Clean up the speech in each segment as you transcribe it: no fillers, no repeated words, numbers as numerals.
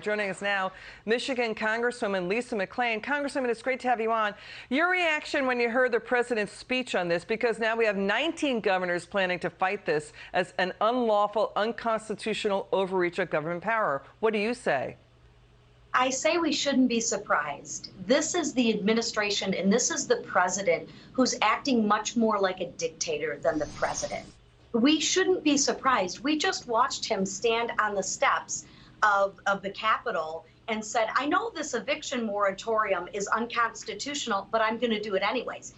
Joining us now, Michigan Congresswoman Lisa McClain. Congresswoman, it's great to have you on. Your reaction when you heard the president's speech on this, because now we have 19 governors planning to fight this as an unlawful, unconstitutional overreach of government power. What do you say? I say we shouldn't be surprised. This is the administration and this is the president who's acting much more like a dictator than the president. We shouldn't be surprised. We just watched him stand on the steps of the Capitol and said, I know this eviction moratorium is unconstitutional, but I'm going to do it anyways.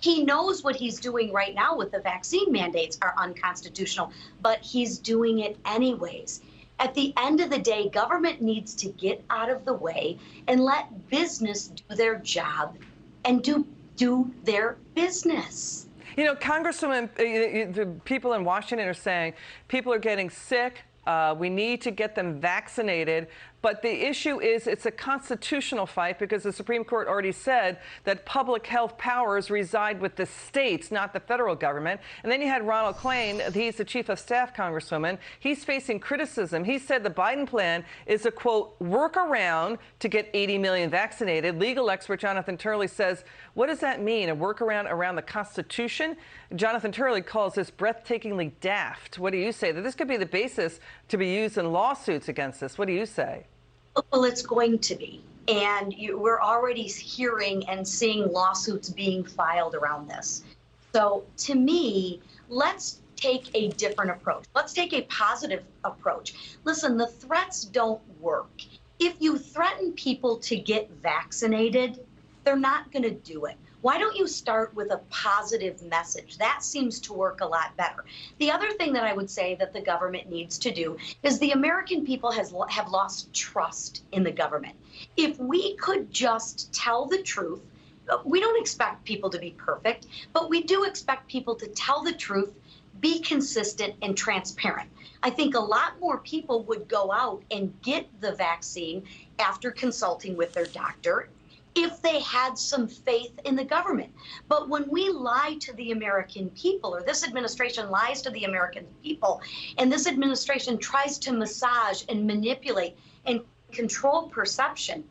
He knows what he's doing right now with the vaccine mandates are unconstitutional, but he's doing it anyways. At the end of the day, government needs to get out of the way and let business do their job and do their business. You know, Congresswoman, the people in Washington are saying people are getting sick. We need to get them vaccinated. But the issue is it's a constitutional fight because the Supreme Court already said that public health powers reside with the states, not the federal government. And then you had Ronald Klain. He's the chief of staff, Congresswoman. He's facing criticism. He said the Biden plan is a, quote, workaround to get 80 million vaccinated. Legal expert Jonathan Turley says, what does that mean? A workaround around the Constitution? Jonathan Turley calls this breathtakingly daft. What do you say? That this could be the basis to be used in lawsuits against this. What do you say? Well, it's going to be. And we're already hearing and seeing lawsuits being filed around this. So to me, let's take a different approach. Let's take a positive approach. Listen, the threats don't work. If you threaten people to get vaccinated, they're not going to do it. Why don't you start with a positive message? That seems to work a lot better. The other thing that I would say that the government needs to do is the American people have lost trust in the government. If we could just tell the truth, we don't expect people to be perfect, but we do expect people to tell the truth, be consistent and transparent. I think a lot more people would go out and get the vaccine after consulting with their doctor if they had some faith in the government. But when we lie to the American people, or this administration lies to the American people, and this administration tries to massage and manipulate and control perception,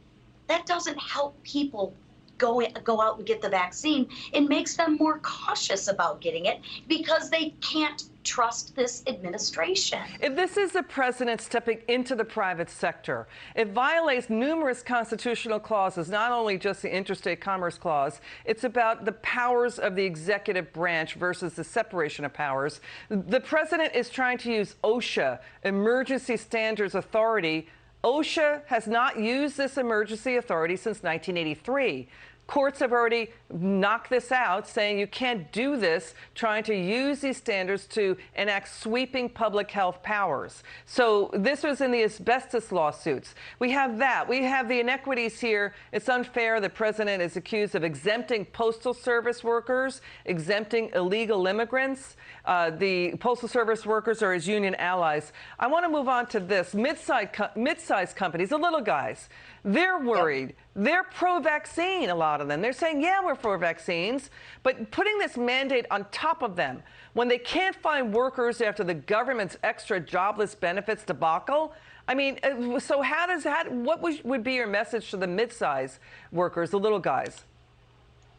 that doesn't help people go out and get the vaccine. It makes them more cautious about getting it because they can't trust this administration. If this is the president stepping into the private sector, it violates numerous constitutional clauses, not only just the Interstate Commerce Clause. It's about the powers of the executive branch versus the separation of powers. The president is trying to use OSHA, Emergency Standards Authority. OSHA has not used this emergency authority since 1983. Courts have already knocked this out, saying you can't do this, trying to use these standards to enact sweeping public health powers. So this was in the asbestos lawsuits. We have that. We have the inequities here. It's unfair. The president is accused of exempting Postal Service workers, exempting illegal immigrants. The Postal Service workers are his union allies. I want to move on to this. Mid-sized companies, the little guys, they're worried. Yep. They're pro-vaccine, a lot of them. They're saying, yeah, we're for vaccines, but putting this mandate on top of them when they can't find workers after the government's extra jobless benefits debacle. I mean, so what would be your message to the mid-size workers, the little guys?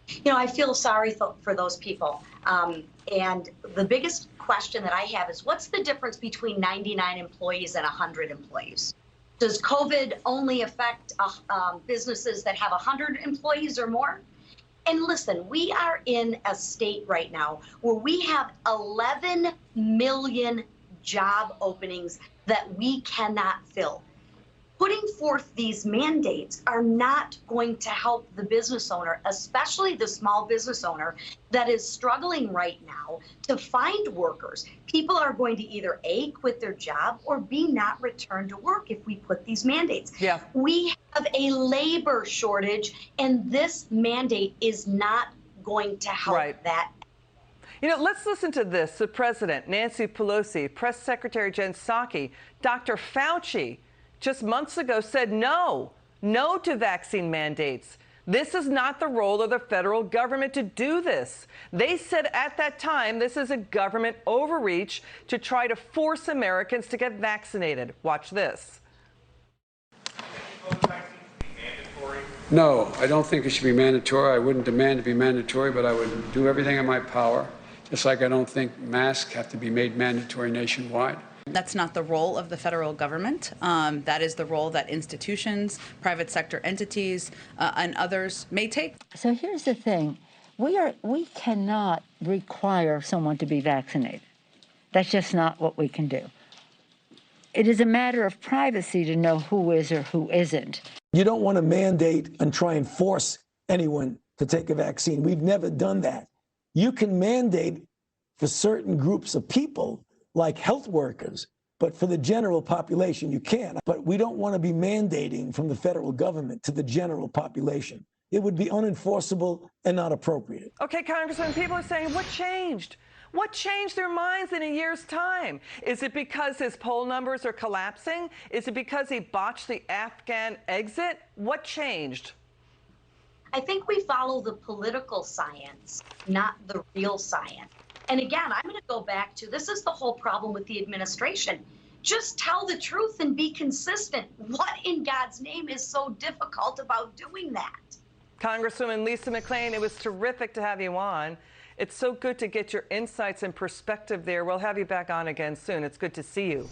You know, I feel sorry for those people. And the biggest question that I have is, what's the difference between 99 employees and 100 employees? Does COVID only affect businesses that have 100 employees or more? And listen, we are in a state right now where we have 11 million job openings that we cannot fill. Putting forth these mandates are not going to help the business owner, especially the small business owner that is struggling right now to find workers. People are going to either A, quit their job, or B, not return to work if we put these mandates. Yeah. We have a labor shortage, and this mandate is not going to help that. You know, let's listen to this. The president, Nancy Pelosi, Press Secretary Jen Psaki, Dr. Fauci, just months ago said no to vaccine mandates. This is not the role of the federal government to do this. They said at that time this is a government overreach to try to force Americans to get vaccinated. Watch this. No, I don't think it should be mandatory. I wouldn't demand to be mandatory, but I would do everything in my power, just like I don't think masks have to be made mandatory nationwide. That's not the role of the federal government. That is the role that institutions, private sector entities, and others may take. So here's the thing. We cannot require someone to be vaccinated. That's just not what we can do. It is a matter of privacy to know who is or who isn't. You don't want to mandate and try and force anyone to take a vaccine. We've never done that. You can mandate for certain groups of people, like health workers, but for the general population, you can't. But we don't want to be mandating from the federal government to the general population. It would be unenforceable and not appropriate. Okay, Congressman, people are saying, what changed? What changed their minds in a year's time? Is it because his poll numbers are collapsing? Is it because he botched the Afghan exit? What changed? I think we follow the political science, not the real science. And again, I'm going to go back to, this is the whole problem with the administration. Just tell the truth and be consistent. What in God's name is so difficult about doing that? Congresswoman Lisa McClain, it was terrific to have you on. It's so good to get your insights and perspective there. We'll have you back on again soon. It's good to see you.